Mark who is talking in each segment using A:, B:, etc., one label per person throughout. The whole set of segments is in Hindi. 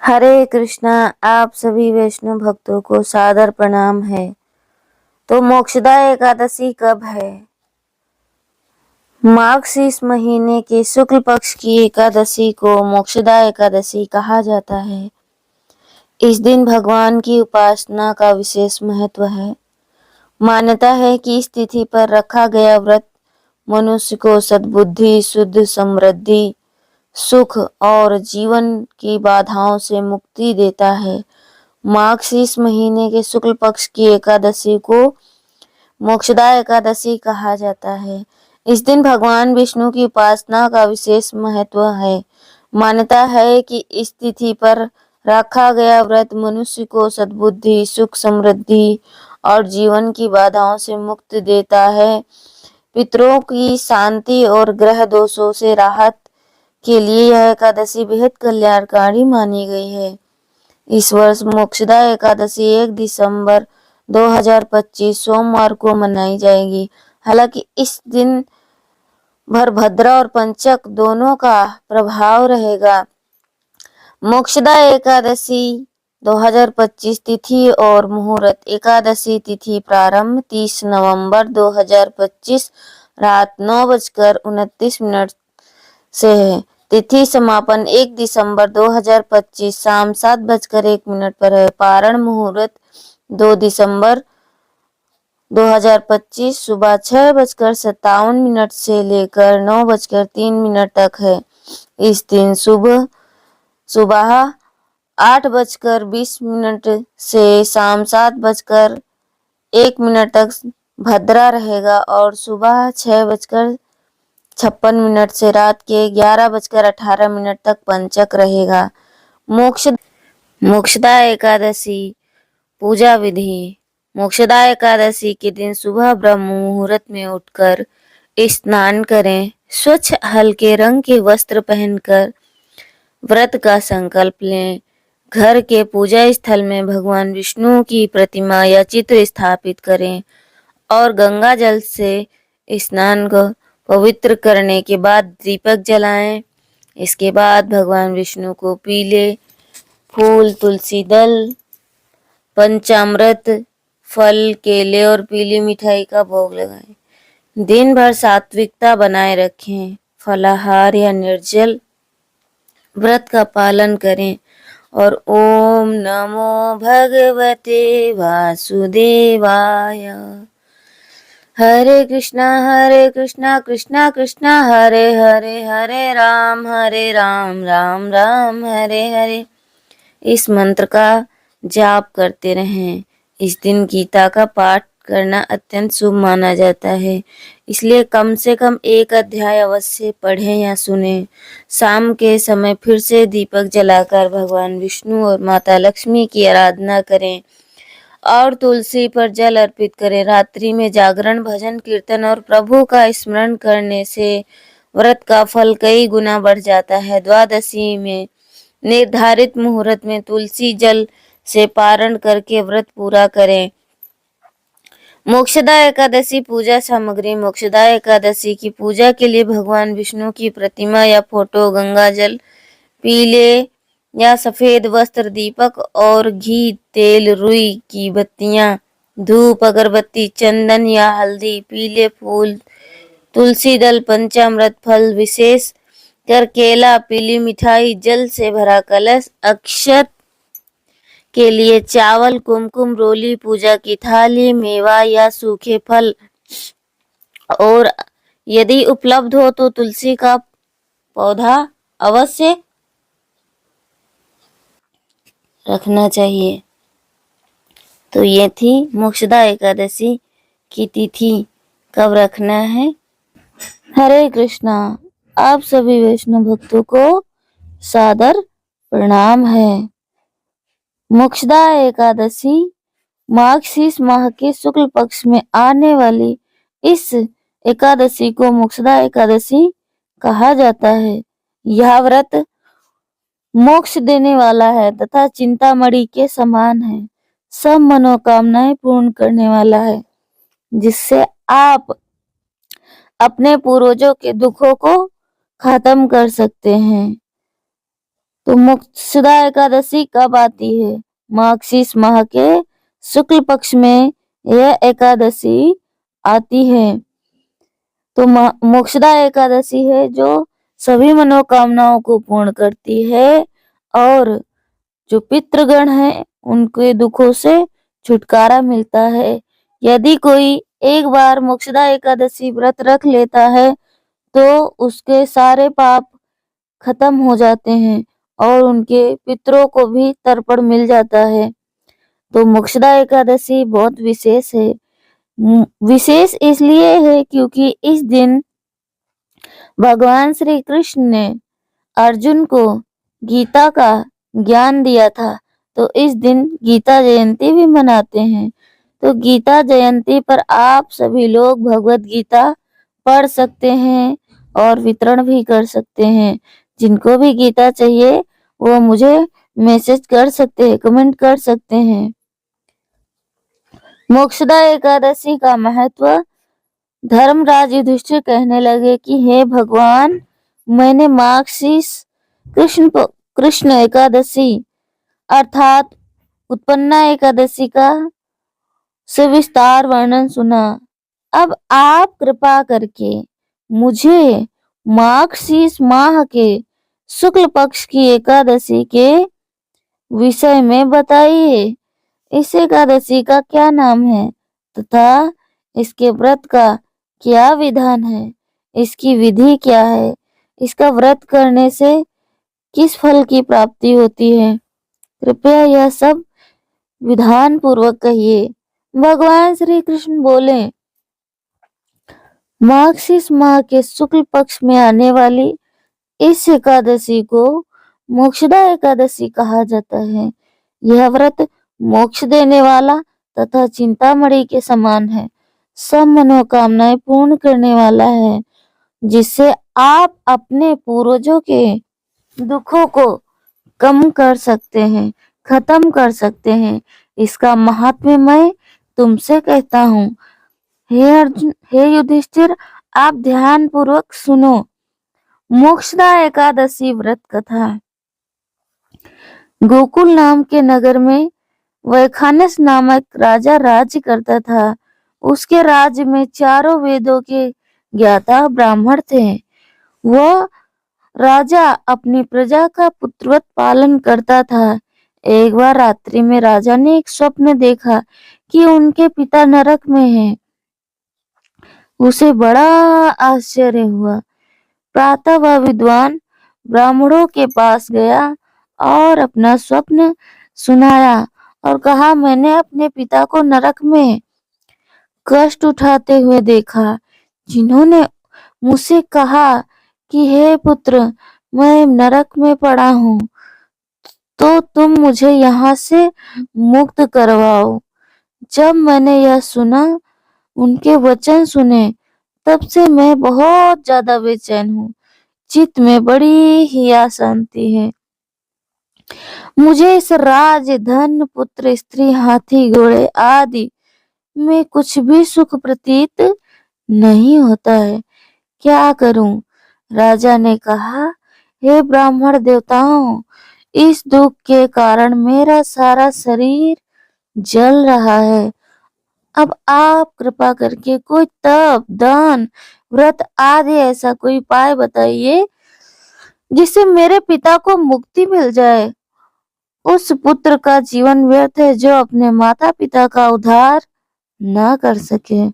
A: हरे कृष्णा। आप सभी वैष्णव भक्तों को सादर प्रणाम है। तो मोक्षदा एकादशी कब है? माघ शीष महीने के शुक्ल पक्ष की एकादशी को मोक्षदा एकादशी कहा जाता है। इस दिन भगवान की उपासना का विशेष महत्व है। मान्यता है कि इस तिथि पर रखा गया व्रत मनुष्य को सद्बुद्धि, शुद्ध समृद्धि, सुख और जीवन की बाधाओं से मुक्ति देता है। माघ शीष महीने के शुक्ल पक्ष की एकादशी को मोक्षदा एकादशी कहा जाता है। इस दिन भगवान विष्णु की उपासना का विशेष महत्व है। मान्यता है कि इस तिथि पर रखा गया व्रत मनुष्य को सद्बुद्धि, सुख समृद्धि और जीवन की बाधाओं से मुक्त देता है। पितरों की शांति और ग्रह दोषों से राहत के लिए यह एकादशी बेहद कल्याणकारी मानी गई है। इस वर्ष मोक्षदा एकादशी 1 दिसंबर 2025 सोमवार को मनाई जाएगी। हालांकि इस दिन भर भद्रा और पंचक दोनों का प्रभाव रहेगा। मोक्षदा एकादशी 2025 तिथि और मुहूर्त। एकादशी तिथि प्रारंभ 30 नवंबर 2025 रात 9:29 से है। तिथि समापन 1 दिसंबर 2025 शाम 7:01 पर है। पारण मुहूर्त 2 दिसंबर 2025 सुबह 6:57 से लेकर 9:03 तक है। इस दिन सुबह 8:20 से शाम 7:01 तक भद्रा रहेगा और सुबह 6:56 से रात के 11:18 तक पंचक रहेगा। मोक्षदा एकादशी पूजा विधि। मोक्षदा एकादशी के दिन सुबह ब्रह्म मुहूर्त में उठकर स्नान करें। स्वच्छ हल्के रंग के वस्त्र पहनकर व्रत का संकल्प लें। घर के पूजा स्थल में भगवान विष्णु की प्रतिमा या चित्र स्थापित करें और गंगा जल से स्नान को पवित्र करने के बाद दीपक जलाएं। इसके बाद भगवान विष्णु को पीले फूल, तुलसी दल, पंचामृत, फल, केले और पीली मिठाई का भोग लगाएं। दिन भर सात्विकता बनाए रखें। फलाहार या निर्जल व्रत का पालन करें और ओम नमो भगवते वासुदेवाय। हरे कृष्णा कृष्णा कृष्णा हरे हरे, हरे राम राम राम हरे हरे। इस मंत्र का जाप करते रहें। इस दिन गीता का पाठ करना अत्यंत शुभ माना जाता है, इसलिए कम से कम एक अध्याय अवश्य पढ़ें या सुनें। शाम के समय फिर से दीपक जलाकर भगवान विष्णु और माता लक्ष्मी की आराधना करें और तुलसी पर जल अर्पित करें। रात्रि में जागरण, भजन, कीर्तन और प्रभु का स्मरण करने से व्रत का फल कई गुना बढ़ जाता है। द्वादशी में निर्धारित मुहूर्त में तुलसी जल से पारण करके व्रत पूरा करें। मोक्षदा एकादशी पूजा सामग्री। मोक्षदा एकादशी की पूजा के लिए भगवान विष्णु की प्रतिमा या फोटो, गंगा जल, पीले या सफेद वस्त्र, दीपक और घी, तेल, रुई की बत्तियां, धूप, अगरबत्ती, चंदन या हल्दी, पीले फूल, तुलसी दल, पंचामृत, फल विशेष कर केला, पीली मिठाई, जल से भरा कलश, अक्षत के लिए चावल, कुमकुम, रोली, पूजा की थाली, मेवा या सूखे फल और यदि उपलब्ध हो तो तुलसी का पौधा अवश्य रखना चाहिए। तो ये थी मोक्षदा एकादशी की तिथि कब रखना है। हरे कृष्णा। आप सभी वैष्णव भक्तों को सादर प्रणाम है। मोक्षदा एकादशी माघ शीष माह के शुक्ल पक्ष में आने वाली इस एकादशी को मोक्षदा एकादशी कहा जाता है। यह व्रत मोक्ष देने वाला है तथा चिंतामणि के समान है। सब मनोकामनाएं पूर्ण करने वाला है, जिससे आप अपने पूर्वजों के दुखों को खत्म कर सकते हैं। तो मोक्षदा एकादशी कब आती है? मार्गशीर्ष माह के शुक्ल पक्ष में यह एकादशी आती है। तो मोक्षदा एकादशी है जो सभी मनोकामनाओं को पूर्ण करती है और जो पितृगण हैं उनके दुखों से छुटकारा मिलता है। यदि कोई एक बार मोक्षदा एकादशी व्रत रख लेता है तो उसके सारे पाप खत्म हो जाते हैं और उनके पितरों को भी तर्पण मिल जाता है। तो मोक्षदा एकादशी बहुत विशेष है। विशेष इसलिए है क्योंकि इस दिन भगवान श्री कृष्ण ने अर्जुन को गीता का ज्ञान दिया था। तो इस दिन गीता जयंती भी मनाते हैं। तो गीता जयंती पर आप सभी लोग भगवत गीता पढ़ सकते हैं और वितरण भी कर सकते हैं। जिनको भी गीता चाहिए वो मुझे मैसेज कर सकते हैं, कमेंट कर सकते हैं। मोक्षदा एकादशी का महत्व। धर्मराज युधिष्ठिर कहने लगे कि हे भगवान, मैंने मार्गशीर्ष कृष्ण एकादशी अर्थात उत्पन्ना एकादशी का सविस्तार वर्णन सुना। अब आप कृपा करके मुझे मार्गशीर्ष माह के शुक्ल पक्ष की एकादशी के विषय में बताइए। इस एकादशी का क्या नाम है तथा इसके व्रत का क्या विधान है, इसकी विधि क्या है, इसका व्रत करने से किस फल की प्राप्ति होती है। कृपया यह सब विधान पूर्वक कहिए। भगवान श्री कृष्ण बोले, मार्गशीर्ष माह के शुक्ल पक्ष में आने वाली इस एकादशी को मोक्षदा एकादशी कहा जाता है। यह व्रत मोक्ष देने वाला तथा चिंतामणि के समान है। सब मनोकामनाएं पूर्ण करने वाला है, जिससे आप अपने पूर्वजों के दुखों को कम कर सकते हैं, खत्म कर सकते हैं। इसका महात्म्य मैं तुमसे कहता हूँ। हे अर्जुन, हे युधिष्ठिर, आप ध्यान पूर्वक सुनो। मोक्षदा एकादशी व्रत कथा। गोकुल नाम के नगर में वैखानस नामक राजा राज्य करता था। उसके राज्य में चारों वेदों के ज्ञाता ब्राह्मण थे। वह राजा अपनी प्रजा का पुत्रवत पालन करता था। एक बार रात्रि में राजा ने एक स्वप्न देखा कि उनके पिता नरक में हैं। उसे बड़ा आश्चर्य हुआ। प्रातः वह विद्वान ब्राह्मणों के पास गया और अपना स्वप्न सुनाया और कहा, मैंने अपने पिता को नरक में कष्ट उठाते हुए देखा। जिन्होंने मुझसे कहा कि हे पुत्र, मैं नरक में पड़ा हूँ, तो तुम मुझे यहाँ से मुक्त करवाओ। जब मैंने यह सुना, उनके वचन सुने, तब से मैं बहुत ज्यादा बेचैन हूँ। चित्त में बड़ी ही अशांति है। मुझे इस राज, धन, पुत्र, स्त्री, हाथी, घोड़े आदि में कुछ भी सुख प्रतीत नहीं होता है। क्या करूं? राजा ने कहा, हे ब्राह्मण देवताओं, इस दुख के कारण मेरा सारा शरीर जल रहा है। अब आप कृपा करके कोई तप, दान, व्रत आदि ऐसा कोई उपाय बताइए जिससे मेरे पिता को मुक्ति मिल जाए। उस पुत्र का जीवन व्यर्थ है जो अपने माता पिता का उद्धार ना कर सके।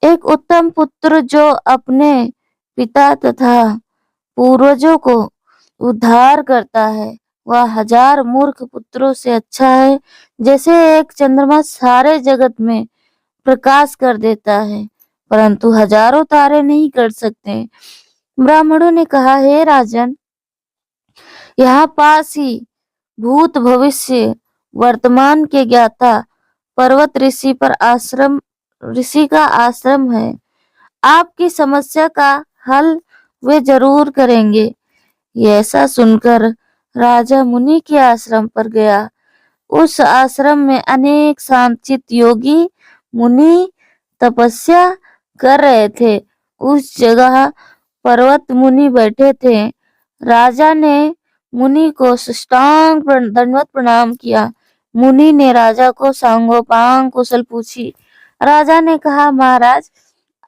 A: एक उत्तम पुत्र जो अपने पिता तथा पूर्वजों को उद्धार करता है, वह 1000 मूर्ख पुत्रों से अच्छा है। जैसे एक चंद्रमा सारे जगत में प्रकाश कर देता है, परंतु हजारों तारे नहीं कर सकते। ब्राह्मणों ने कहा, हे राजन, यहाँ पास ही भूत, भविष्य, वर्तमान के ज्ञाता पर्वत ऋषि का आश्रम है। आपकी समस्या का हल वे जरूर करेंगे। ये ऐसा सुनकर राजा मुनि के आश्रम पर गया। उस आश्रम में अनेक शांतचित्त योगी मुनि तपस्या कर रहे थे। उस जगह पर्वत मुनि बैठे थे। राजा ने मुनि को साष्टांग दंडवत प्रणाम किया। मुनि ने राजा को सांगोपांग कुशल पूछी। राजा ने कहा, महाराज,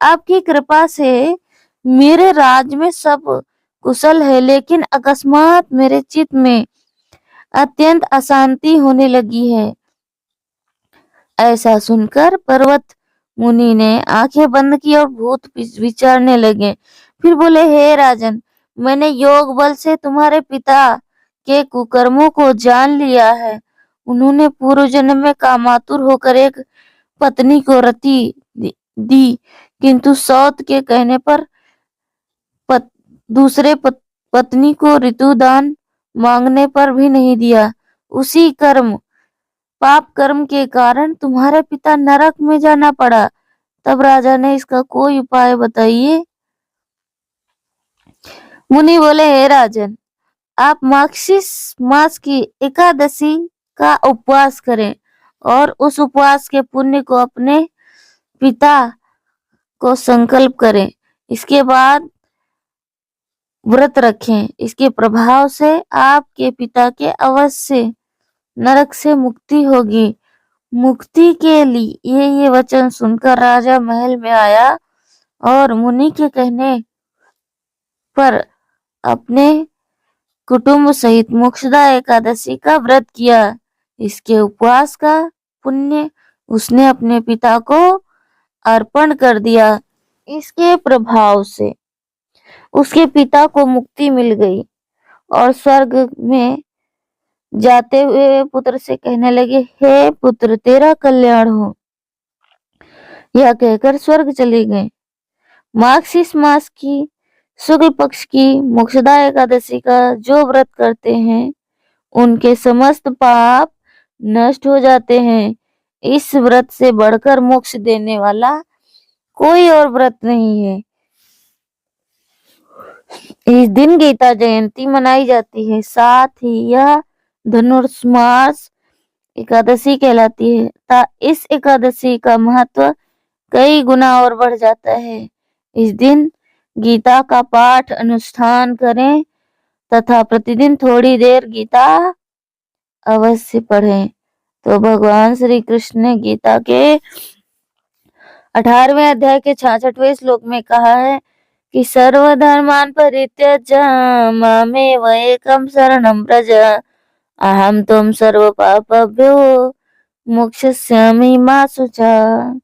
A: आपकी कृपा से मेरे राज में सब कुशल है, लेकिन अकस्मात मेरे चित्त में अत्यंत अशांति होने लगी है। ऐसा सुनकर पर्वत मुनि ने आंखें बंद की और भूत विचारने लगे। फिर बोले, हे राजन, मैंने योग बल से तुम्हारे पिता के कुकर्मों को जान लिया है। उन्होंने पूर्व जन्म में कामातुर होकर एक पत्नी को रति दी, किंतु सौत के कहने पर दूसरे पत्नी को ऋतुदान मांगने पर भी नहीं दिया। उसी पाप कर्म के कारण तुम्हारे पिता नरक में जाना पड़ा। तब राजा ने इसका कोई उपाय बताइए। मुनि बोले, हे राजन, आप मार्गशीर्ष मास की एकादशी का उपवास करें और उस उपवास के पुण्य को अपने पिता को संकल्प करें। इसके बाद व्रत रखें। इसके प्रभाव से आपके पिता के अवश्य नरक से मुक्ति होगी। मुक्ति के लिए ये वचन सुनकर राजा महल में आया और मुनि के कहने पर अपने कुटुंब सहित मोक्षदा एकादशी का व्रत किया। इसके उपवास का पुण्य उसने अपने पिता को अर्पण कर दिया। इसके प्रभाव से उसके पिता को मुक्ति मिल गई और स्वर्ग में जाते हुए पुत्र से कहने लगे, हे पुत्र, तेरा कल्याण हो। यह कहकर स्वर्ग चले गए। मार्गशीर्ष मास की शुक्ल पक्ष की मोक्षदा एकादशी का जो व्रत करते हैं, उनके समस्त पाप नष्ट हो जाते हैं। इस व्रत से बढ़कर मोक्ष देने वाला कोई और व्रत नहीं है। इस दिन गीता जयंती मनाई जाती है। साथ ही यह धनुर्मास एकादशी कहलाती है। इस एकादशी का महत्व कई गुना और बढ़ जाता है। इस दिन गीता का पाठ अनुष्ठान करें तथा प्रतिदिन थोड़ी देर गीता अवश्य पढ़ें। तो भगवान श्री कृष्ण ने गीता के 18वें अध्याय के 66वें श्लोक में कहा है कि सर्वधर्मान् परित्यज्य मामेव एकं शरणं व्रज अहं त्वं सर्वपापेभ्यो मोक्षयिष्यामि मा शुचः।